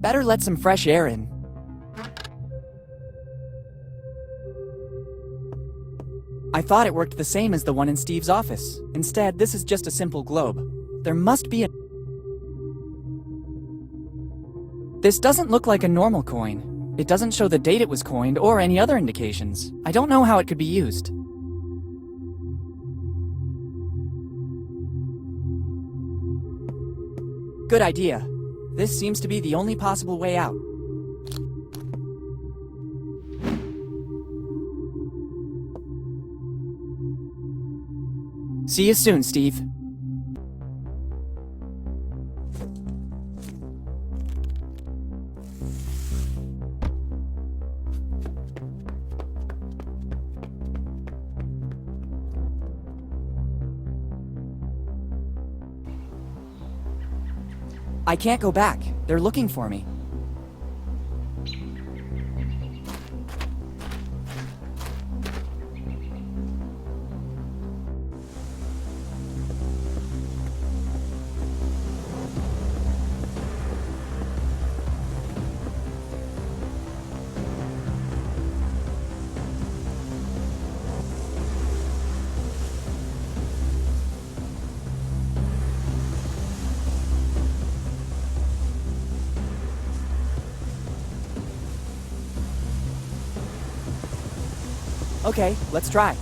Better let some fresh air in. I thought it worked the same as the one in Steve's office. Instead, this is just a simple globe. There must be a... This doesn't look like a normal coin. It doesn't show the date it was coined or any other indications. I don't know how it could be used. Good idea. This seems to be the only possible way out. See you soon, Steve. I can't go back. They're looking for me. Okay, let's try.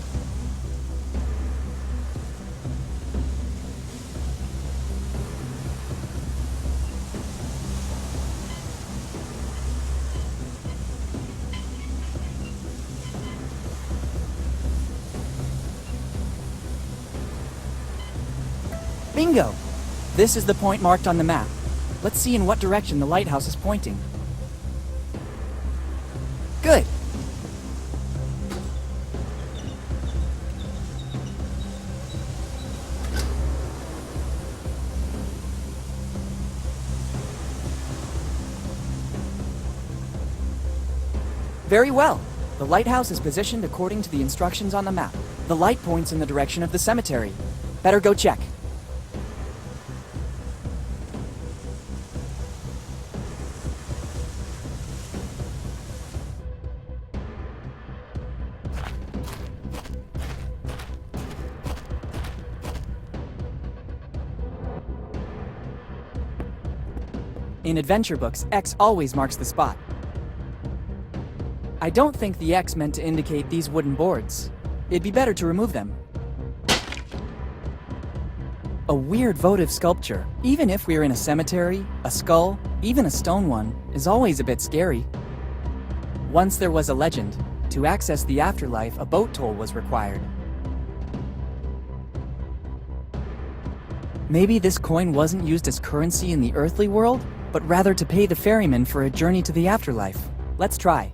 Bingo! This is the point marked on the map. Let's see in what direction the lighthouse is pointing. Good! Very well. The lighthouse is positioned according to the instructions on the map. The light points in the direction of the cemetery. Better go check. In adventure books, X always marks the spot. I don't think the X meant to indicate these wooden boards. It'd be better to remove them. A weird votive sculpture. Even if we're in a cemetery, a skull, even a stone one, is always a bit scary. Once there was a legend. To access the afterlife, a boat toll was required. Maybe this coin wasn't used as currency in the earthly world, but rather to pay the ferryman for a journey to the afterlife. Let's try.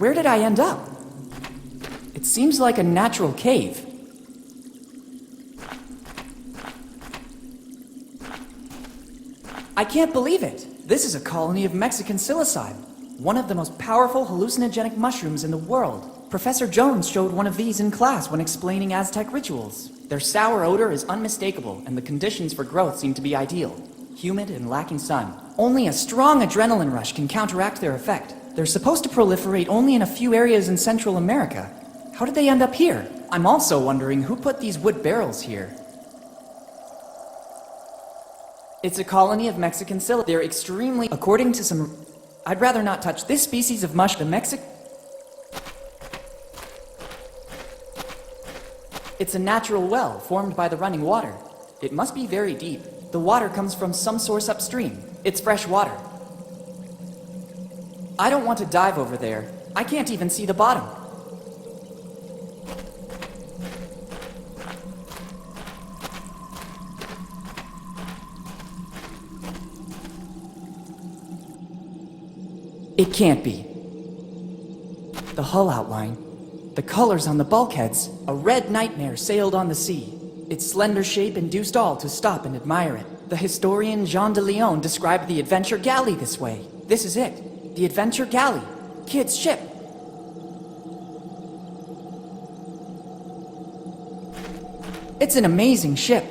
Where did I end up? It seems like a natural cave. I can't believe it! This is a colony of Mexican psilocybe, one of the most powerful hallucinogenic mushrooms in the world. Professor Jones showed one of these in class when explaining Aztec rituals. Their sour odor is unmistakable, and the conditions for growth seem to be ideal. Humid and lacking sun. Only a strong adrenaline rush can counteract their effect. They're supposed to proliferate only in a few areas in Central America. How did they end up here? I'm also wondering who put these wood barrels here. It's a colony of Mexican psilocybe. They're extremely, according to some... I'd rather not touch this species of mush. It's a natural well formed by the running water. It must be very deep. The water comes from some source upstream. It's fresh water. I don't want to dive over there. I can't even see the bottom. It can't be. The hull outline, the colors on the bulkheads, a red nightmare sailed on the sea. Its slender shape induced all to stop and admire it. The historian Jean de Leon described the adventure galley this way. This is it. The adventure galley. Kid's ship. It's an amazing ship,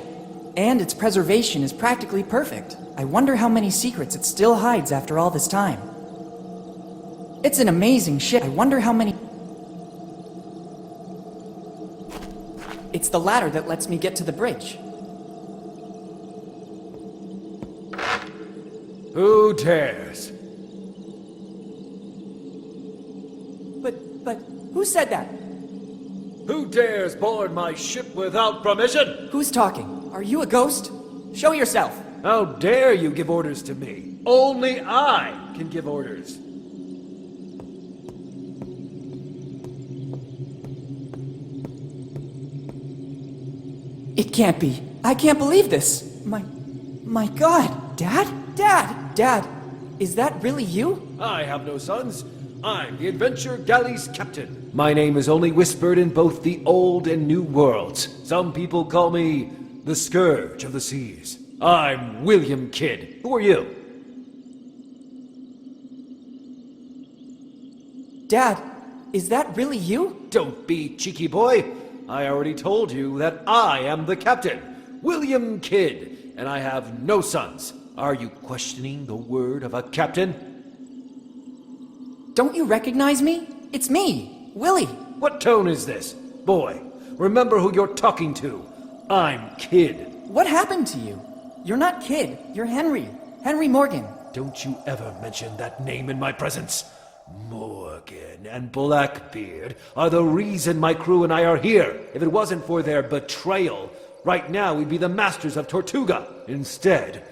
and its preservation is practically perfect. I wonder how many secrets it still hides after all this time. It's an amazing ship. I wonder how many... It's the ladder that lets me get to the bridge. Who dares? But, who said that? Who dares board my ship without permission? Who's talking? Are you a ghost? Show yourself. How dare you give orders to me? Only I can give orders. It can't be. I can't believe this. My God. Dad, is that really you? I have no sons. I'm the Adventure Galley's captain. My name is only whispered in both the old and new worlds. Some people call me the Scourge of the Seas. I'm William Kidd. Who are you? Dad, is that really you? Don't be cheeky, boy. I already told you that I am the captain, William Kidd, and I have no sons. Are you questioning the word of a captain? Don't you recognize me? It's me, Willy. What tone is this? Boy, remember who you're talking to. I'm Kidd. What happened to you? You're not Kidd, you're Henry. Henry Morgan. Don't you ever mention that name in my presence. Morgan and Blackbeard are the reason my crew and I are here. If it wasn't for their betrayal, right now we'd be the masters of Tortuga. Instead,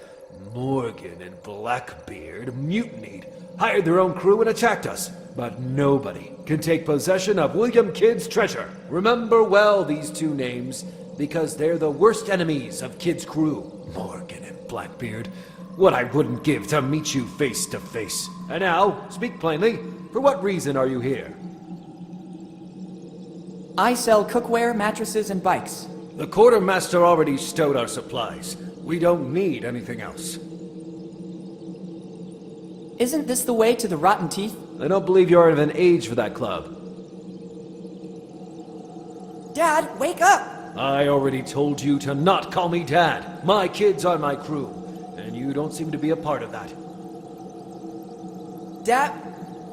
Morgan and Blackbeard mutinied, hired their own crew and attacked us. But nobody can take possession of William Kidd's treasure. Remember well these two names, because they're the worst enemies of Kidd's crew. Morgan and Blackbeard. What I wouldn't give to meet you face to face. And now, speak plainly, for what reason are you here? I sell cookware, mattresses, and bikes. The quartermaster already stowed our supplies. We don't need anything else. Isn't this the way to the Rotten Teeth? I don't believe you're of an age for that club. Dad, wake up! I already told you to not call me Dad. My kids are my crew, and you don't seem to be a part of that. Dad,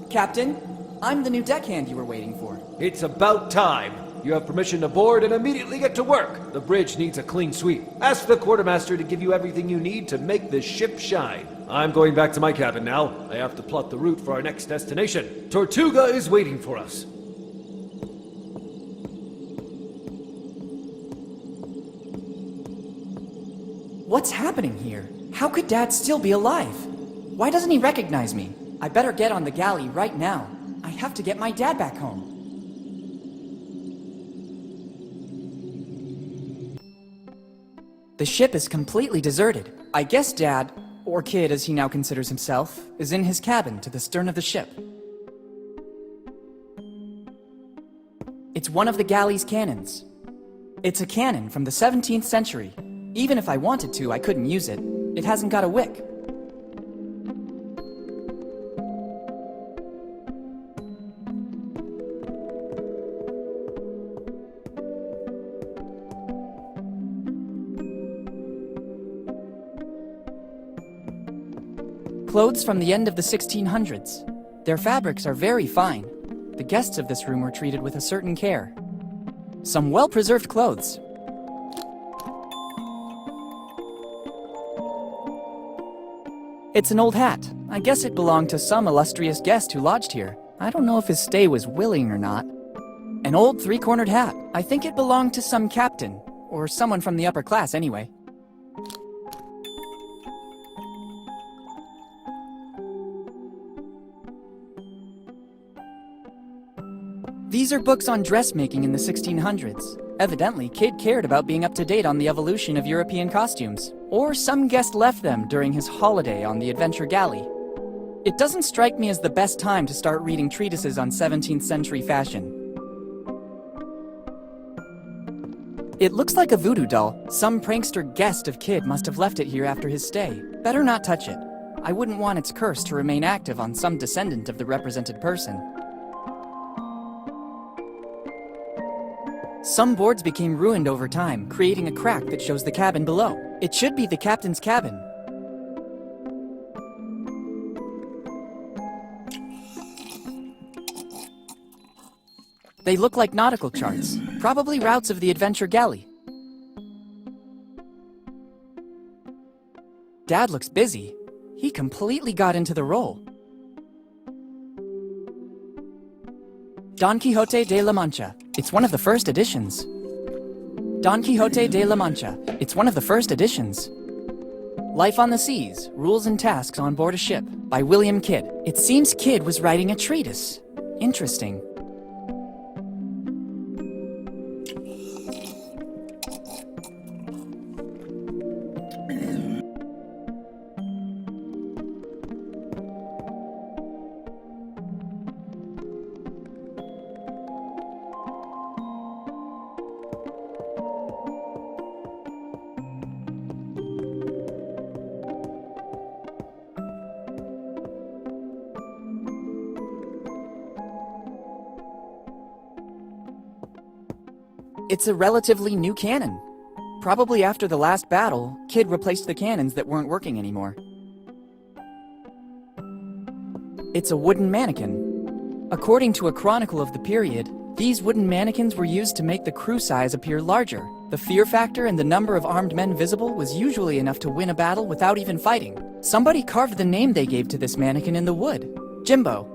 Captain, I'm the new deckhand you were waiting for. It's about time. You have permission to board and immediately get to work. The bridge needs a clean sweep. Ask the quartermaster to give you everything you need to make this ship shine. I'm going back to my cabin now. I have to plot the route for our next destination. Tortuga is waiting for us. What's happening here? How could Dad still be alive? Why doesn't he recognize me? I better get on the galley right now. I have to get my dad back home. The ship is completely deserted. I guess Dad, or Kidd as he now considers himself, is in his cabin to the stern of the ship. It's one of the galley's cannons. It's a cannon from the 17th century. Even if I wanted to, I couldn't use it. It hasn't got a wick. Clothes from the end of the 1600s. Their fabrics are very fine. The guests of this room were treated with a certain care. Some well-preserved clothes. It's an old hat. I guess it belonged to some illustrious guest who lodged here. I don't know if his stay was willing or not. An old three-cornered hat. I think it belonged to some captain, or someone from the upper class anyway. These are books on dressmaking in the 1600s. Evidently, Kidd cared about being up to date on the evolution of European costumes. Or some guest left them during his holiday on the Adventure Galley. It doesn't strike me as the best time to start reading treatises on 17th century fashion. It looks like a voodoo doll. Some prankster guest of Kid must have left it here after his stay. Better not touch it. I wouldn't want its curse to remain active on some descendant of the represented person. Some boards became ruined over time, creating a crack that shows the cabin below. It should be the captain's cabin. They look like nautical charts, probably routes of the adventure galley. Dad looks busy. He completely got into the role. Don Quixote de la Mancha. It's one of the first editions. Don Quixote de la Mancha. It's one of the first editions. Life on the Seas, Rules and Tasks on Board a Ship by William Kidd. It seems Kidd was writing a treatise. Interesting. It's a relatively new cannon. Probably after the last battle, Kidd replaced the cannons that weren't working anymore. It's a wooden mannequin. According to a chronicle of the period, these wooden mannequins were used to make the crew size appear larger. The fear factor and the number of armed men visible was usually enough to win a battle without even fighting. Somebody carved the name they gave to this mannequin in the wood. Jimbo.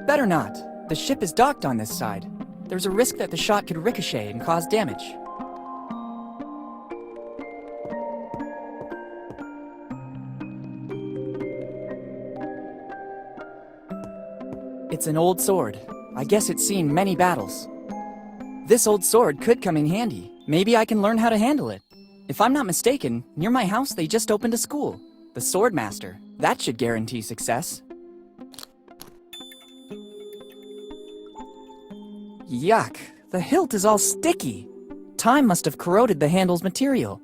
Better not. The ship is docked on this side. There's a risk that the shot could ricochet and cause damage. It's an old sword. I guess it's seen many battles. This old sword could come in handy. Maybe I can learn how to handle it. If I'm not mistaken, near my house they just opened a school. The Swordmaster. That should guarantee success. Yuck, the hilt is all sticky. Time must have corroded the handle's material.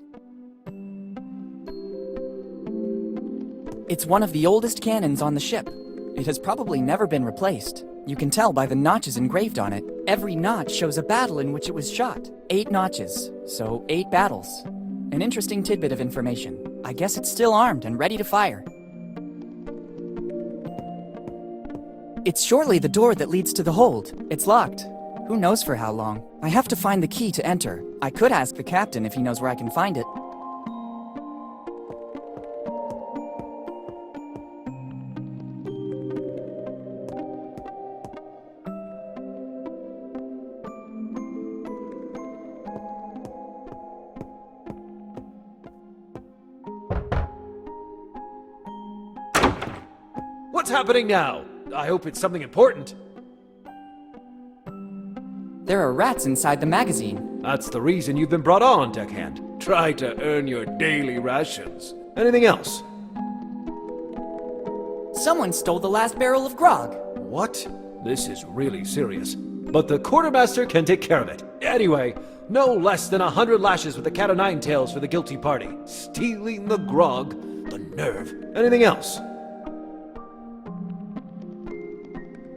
It's one of the oldest cannons on the ship. It has probably never been replaced. You can tell by the notches engraved on it. Every notch shows a battle in which it was shot. 8 notches, so 8 battles. An interesting tidbit of information. I guess it's still armed and ready to fire. It's surely the door that leads to the hold. It's locked. Who knows for how long? I have to find the key to enter. I could ask the captain if he knows where I can find it. What's happening now? I hope it's something important. There are rats inside the magazine. That's the reason you've been brought on, deckhand. Try to earn your daily rations. Anything else? Someone stole the last barrel of grog. What? This is really serious. But the quartermaster can take care of it. Anyway, no less than 100 lashes with the cat o' nine tails for the guilty party. Stealing the grog, the nerve. Anything else?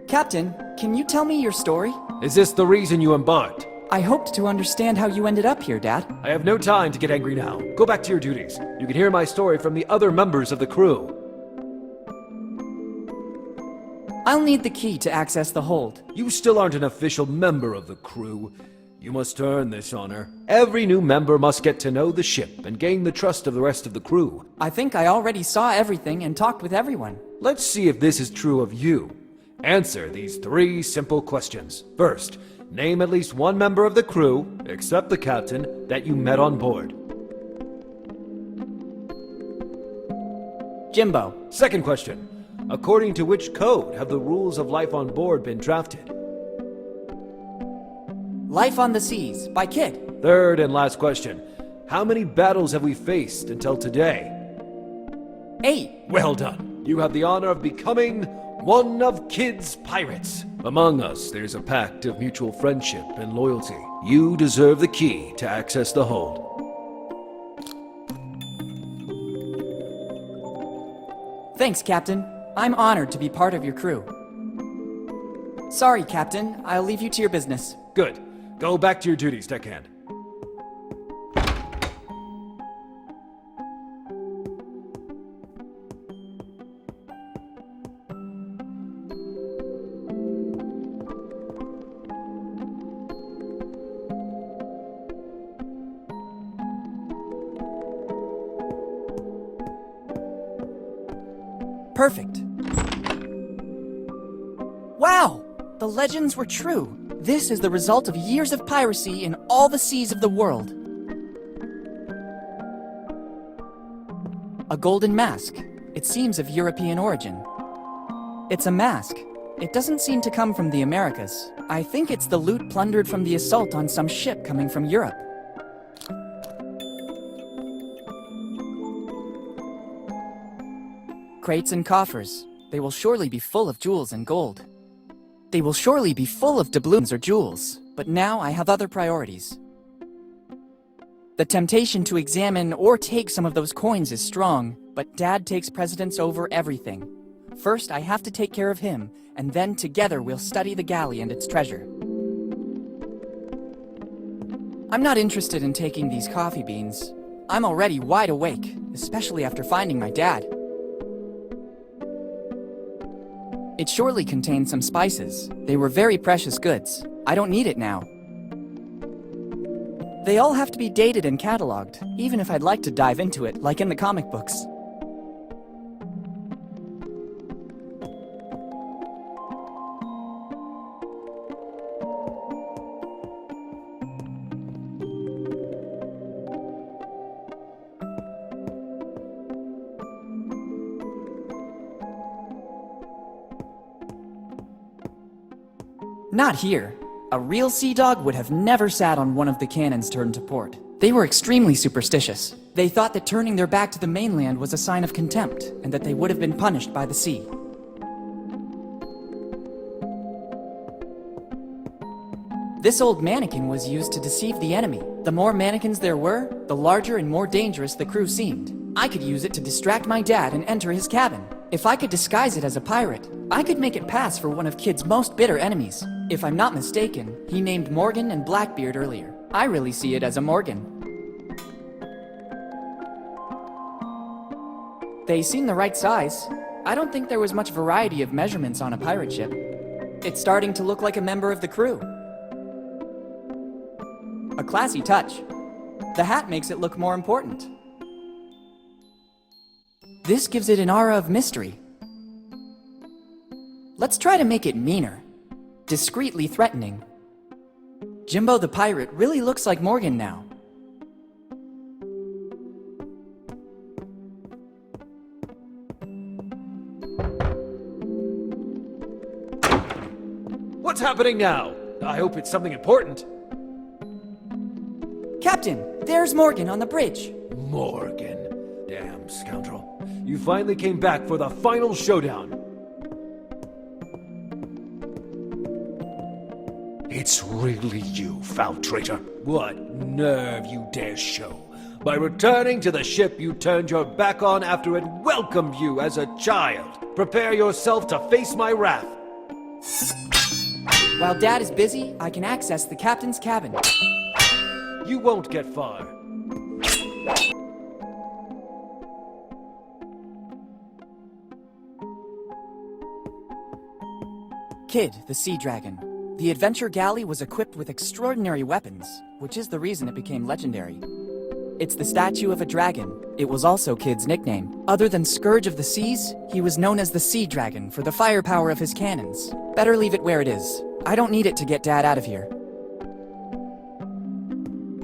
Captain, can you tell me your story? Is this the reason you embarked? I hoped to understand how you ended up here, Dad. I have no time to get angry now. Go back to your duties. You can hear my story from the other members of the crew. I'll need the key to access the hold. You still aren't an official member of the crew. You must earn this honor. Every new member must get to know the ship and gain the trust of the rest of the crew. I think I already saw everything and talked with everyone. Let's see if this is true of you. Answer these 3 simple questions. First, name at least one member of the crew, except the captain, that you met on board. Jimbo. Second question, according to which code have the rules of life on board been drafted? Life on the Seas by Kidd. Third and last question, how many battles have we faced until today? 8. Well done. You have the honor of becoming one of Kid's pirates. Among us, there's a pact of mutual friendship and loyalty. You deserve the key to access the hold. Thanks, Captain. I'm honored to be part of your crew. Sorry, Captain. I'll leave you to your business. Good. Go back to your duties, deckhand. Perfect. Wow! The legends were true. This is the result of years of piracy in all the seas of the world. A golden mask. It seems of European origin. It's a mask. It doesn't seem to come from the Americas. I think it's the loot plundered from the assault on some ship coming from Europe. Crates and coffers. They will surely be full of jewels and gold. They will surely be full of doubloons or jewels, but now I have other priorities. The temptation to examine or take some of those coins is strong, but Dad takes precedence over everything. First, I have to take care of him, and then together we'll study the galley and its treasure. I'm not interested in taking these coffee beans. I'm already wide awake, especially after finding my dad. It surely contained some spices. They were very precious goods. I don't need it now. They all have to be dated and cataloged, even if I'd like to dive into it, like in the comic books. Not here. A real sea dog would have never sat on one of the cannons turned to port. They were extremely superstitious. They thought that turning their back to the mainland was a sign of contempt, and that they would have been punished by the sea. This old mannequin was used to deceive the enemy. The more mannequins there were, the larger and more dangerous the crew seemed. I could use it to distract my dad and enter his cabin. If I could disguise it as a pirate, I could make it pass for one of Kid's most bitter enemies. If I'm not mistaken, he named Morgan and Blackbeard earlier. I really see it as a Morgan. They seem the right size. I don't think there was much variety of measurements on a pirate ship. It's starting to look like a member of the crew. A classy touch. The hat makes it look more important. This gives it an aura of mystery. Let's try to make it meaner. Discreetly threatening. Jimbo the pirate really looks like Morgan now. What's happening now? I hope it's something important. Captain, there's Morgan on the bridge. Morgan. Damn scoundrel. You finally came back for the final showdown. It's really you, foul traitor. What nerve you dare show. By returning to the ship you turned your back on after it welcomed you as a child. Prepare yourself to face my wrath. While Dad is busy, I can access the captain's cabin. You won't get far. Kid, the sea dragon. The adventure galley was equipped with extraordinary weapons, which is the reason it became legendary. It's the statue of a dragon. It was also Kid's nickname. Other than Scourge of the Seas, he was known as the Sea Dragon for the firepower of his cannons. Better leave it where it is. I don't need it to get Dad out of here.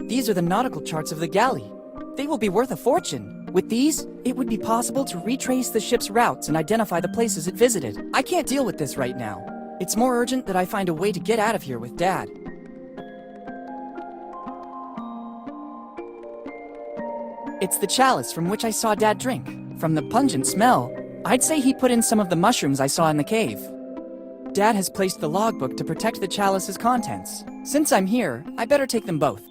These are the nautical charts of the galley. They will be worth a fortune. With these, it would be possible to retrace the ship's routes and identify the places it visited. I can't deal with this right now. It's more urgent that I find a way to get out of here with Dad. It's the chalice from which I saw Dad drink. From the pungent smell, I'd say he put in some of the mushrooms I saw in the cave. Dad has placed the logbook to protect the chalice's contents. Since I'm here, I better take them both.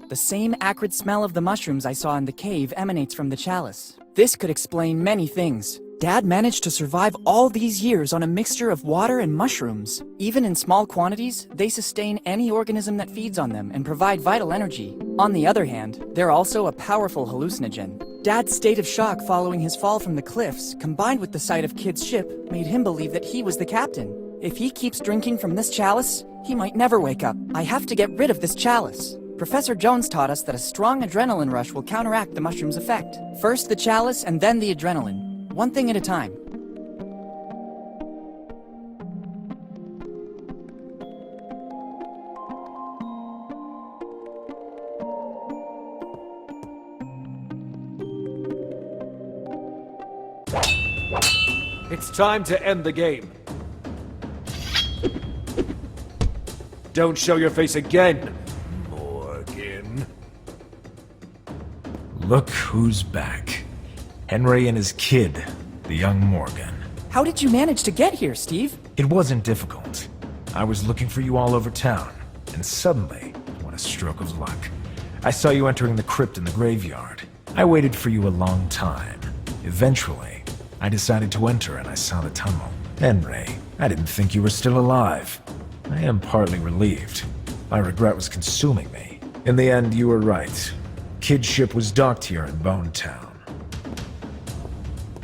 The same acrid smell of the mushrooms I saw in the cave emanates from the chalice. This could explain many things. Dad managed to survive all these years on a mixture of water and mushrooms. Even in small quantities, they sustain any organism that feeds on them and provide vital energy. On the other hand, they're also a powerful hallucinogen. Dad's state of shock following his fall from the cliffs, combined with the sight of Kid's ship, made him believe that he was the captain. If he keeps drinking from this chalice, he might never wake up. I have to get rid of this chalice. Professor Jones taught us that a strong adrenaline rush will counteract the mushroom's effect. First the chalice and then the adrenaline. One thing at a time. It's time to end the game. Don't show your face again, Morgan. Look who's back. Henry and his kid, the young Morgan. How did you manage to get here, Steve? It wasn't difficult. I was looking for you all over town, and suddenly, what a stroke of luck. I saw you entering the crypt in the graveyard. I waited for you a long time. Eventually, I decided to enter and I saw the tunnel. Henry, I didn't think you were still alive. I am partly relieved. My regret was consuming me. In the end, you were right. Kid's ship was docked here in Bone Town.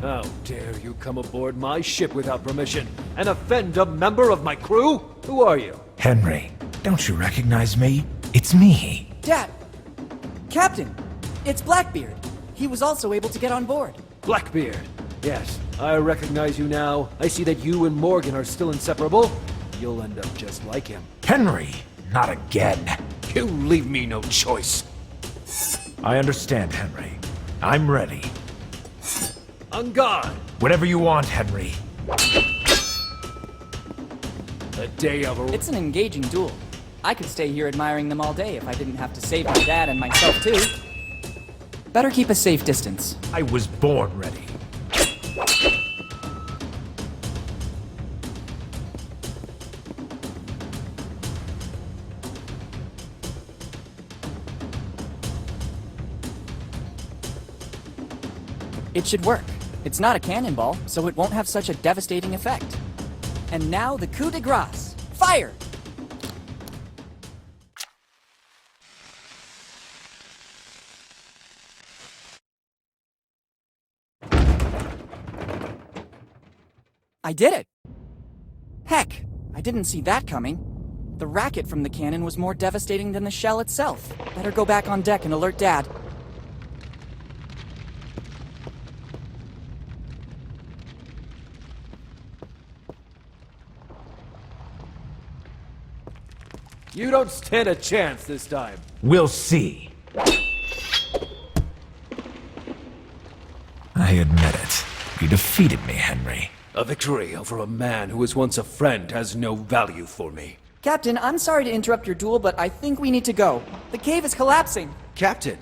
How dare you come aboard my ship without permission and offend a member of my crew? Who are you? Henry, don't you recognize me? It's me. Dad! Captain! It's Blackbeard! He was also able to get on board. Blackbeard. Yes, I recognize you now. I see that you and Morgan are still inseparable. You'll end up just like him. Henry, not again. You leave me no choice. I understand, Henry. I'm ready. On guard! Whatever you want, Henry. A day of a... It's an engaging duel. I could stay here admiring them all day if I didn't have to save my dad and myself too. Better keep a safe distance. I was born ready. It should work. It's not a cannonball, so it won't have such a devastating effect. And now the coup de grace. Fire! I did it! Heck, I didn't see that coming. The racket from the cannon was more devastating than the shell itself. Better go back on deck and alert Dad. You don't stand a chance this time. We'll see. I admit it. You defeated me, Henry. A victory over a man who was once a friend has no value for me. Captain, I'm sorry to interrupt your duel, but I think we need to go. The cave is collapsing. Captain,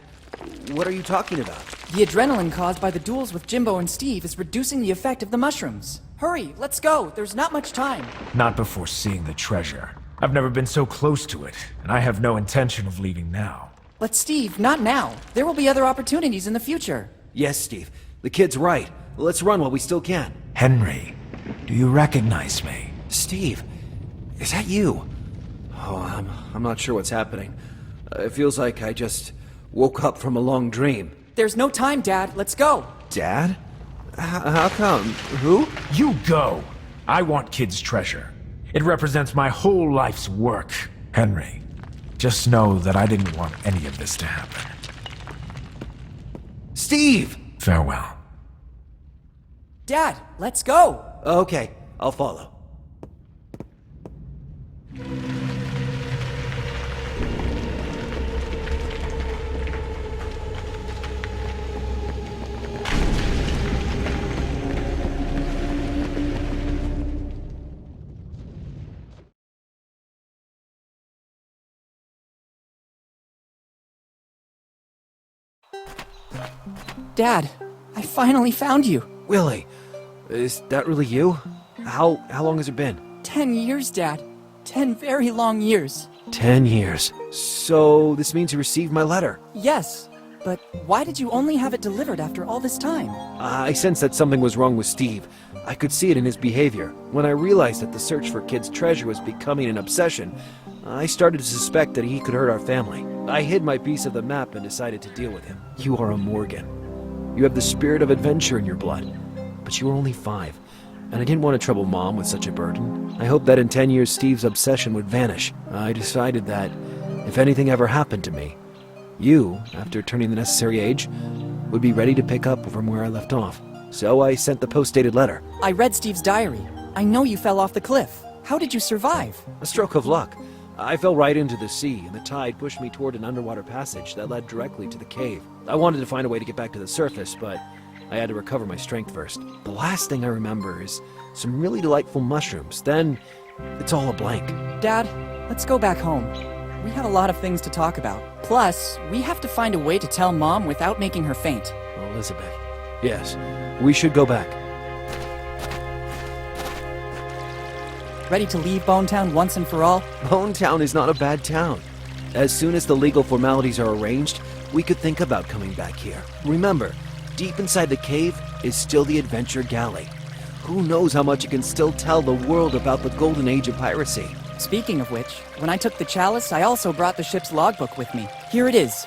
what are you talking about? The adrenaline caused by the duels with Jimbo and Steve is reducing the effect of the mushrooms. Hurry, let's go. There's not much time. Not before seeing the treasure. I've never been so close to it, and I have no intention of leaving now. But Steve, not now. There will be other opportunities in the future. Yes, Steve. The kid's right. Let's run while we still can. Henry, do you recognize me? Steve, is that you? Oh, I'm not sure what's happening. It feels like I just woke up from a long dream. There's no time, Dad. Let's go. Dad? How come? Who? You go! I want Kid's treasure. It represents my whole life's work. Henry, just know that I didn't want any of this to happen. Steve! Farewell. Dad, let's go. Okay, I'll follow. Dad, I finally found you. Willy, is that really you? How long has it been? 10 years, Dad. 10 very long years. 10 years. So this means you received my letter. Yes, but why did you only have it delivered after all this time? I sensed that something was wrong with Steve. I could see it in his behavior. When I realized that the search for Kid's treasure was becoming an obsession, I started to suspect that he could hurt our family. I hid my piece of the map and decided to deal with him. You are a Morgan. You have the spirit of adventure in your blood. But you were only 5, and I didn't want to trouble Mom with such a burden. I hoped that in 10 years Steve's obsession would vanish. I decided that if anything ever happened to me, you, after turning the necessary age, would be ready to pick up from where I left off. So I sent the post-dated letter. I read Steve's diary. I know you fell off the cliff. How did you survive? A stroke of luck. I fell right into the sea, and the tide pushed me toward an underwater passage that led directly to the cave. I wanted to find a way to get back to the surface, but I had to recover my strength first. The last thing I remember is some really delightful mushrooms. Then, it's all a blank. Dad, let's go back home. We have a lot of things to talk about. Plus, we have to find a way to tell Mom without making her faint. Elizabeth. Yes, we should go back. Ready to leave Bone Town once and for all? Bone Town is not a bad town. As soon as the legal formalities are arranged, we could think about coming back here. Remember, deep inside the cave is still the Adventure Galley. Who knows how much it can still tell the world about the golden age of piracy. Speaking of which, when I took the chalice, I also brought the ship's logbook with me. Here it is.